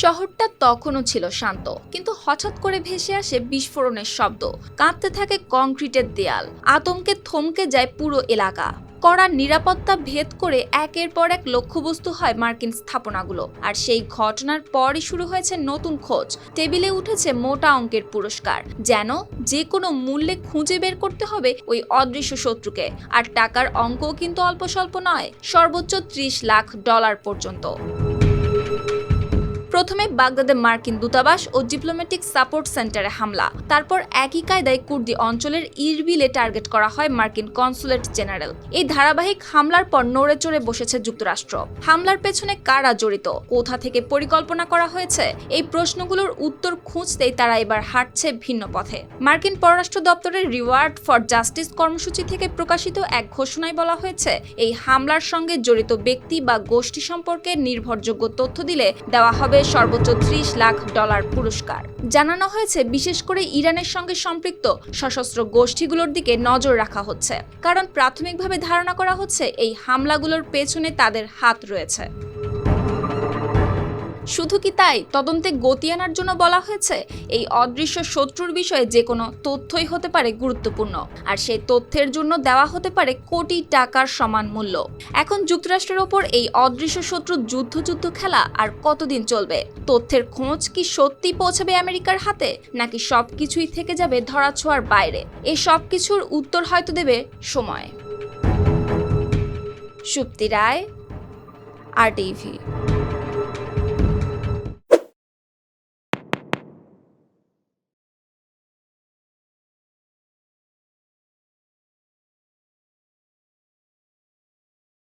শহরটা তখনও ছিল শান্ত, কিন্তু হঠাৎ করে ভেসে আসে বিস্ফোরণের শব্দ, কাঁপতে থাকে কংক্রিটের দেয়াল, আতঙ্কে থমকে যায় পুরো এলাকা। কড়া নিরাপত্তা ভেদ করে একের পর এক লক্ষ্যবস্তু হয় মার্কিন স্থাপনাগুলো। আর সেই ঘটনার পরই শুরু হয়েছে নতুন খোঁজ। টেবিলে উঠেছে মোটা অঙ্কের পুরস্কার, যেন যে কোনো মূল্যে খুঁজে বের করতে হবে ওই অদৃশ্য শত্রুকে। আর টাকার অঙ্কও কিন্তু অল্প স্বল্প নয়, সর্বোচ্চ $30 লাখ পর্যন্ত। প্রথমে বাগদাদে মার্কিন দূতাবাস ও ডিপ্লোম্যাটিক সাপোর্ট সেন্টারে হামলা, তারপর একই কায়দায় কুর্দি অঞ্চলের ইরবিলে টার্গেট করা হয় মার্কিন কনসুলেট জেনারেল। এই ধারাবাহিক হামলার পর নড়ে চড়ে বসেছে যুক্তরাষ্ট্র। হামলার পেছনে কারা জড়িত, কোথা থেকে পরিকল্পনা করা হয়েছে, এই প্রশ্নগুলোর উত্তর খুঁজতেই তারা এবার হাঁটছে ভিন্ন পথে। মার্কিন পররাষ্ট্র দপ্তরের রিওয়ার্ড ফর জাস্টিস কর্মসূচি থেকে প্রকাশিত এক ঘোষণায় বলা হয়েছে, এই হামলার সঙ্গে জড়িত ব্যক্তি বা গোষ্ঠী সম্পর্কে নির্ভরযোগ্য তথ্য দিলে দেওয়া হবে সর্বোচ্চ $30 লাখ পুরস্কার। জানানো হয়েছে, বিশেষ করে ইরানের সঙ্গে সম্পৃক্ত সশস্ত্র গোষ্ঠীগুলোর দিকে নজর রাখা হচ্ছে, কারণ প্রাথমিকভাবে ধারণা করা হচ্ছে এই হামলাগুলোর পেছনে তাদের হাত রয়েছে। শুধু কি তাই, তদন্তে গতি আনার জন্য বলা হয়েছে এই অদৃশ্য শত্রুর বিষয়ে যে কোনো তথ্যই হতে পারে গুরুত্বপূর্ণ, আর সেই তথ্যের জন্য দেওয়া হতে পারে কোটি টাকার সমান মূল্য। এখন যুক্তরাষ্ট্রের ওপর এই অদৃশ্য শত্রুর যুদ্ধ খেলা আর কতদিন চলবে? তথ্যের খোঁজ কি সত্যি পৌঁছাবে আমেরিকার হাতে, নাকি সবকিছুই থেকে যাবে ধরাছোঁয়ার বাইরে? এই সবকিছুর উত্তর হয়তো দেবে সময়। সুপ্তি রায়, RTV।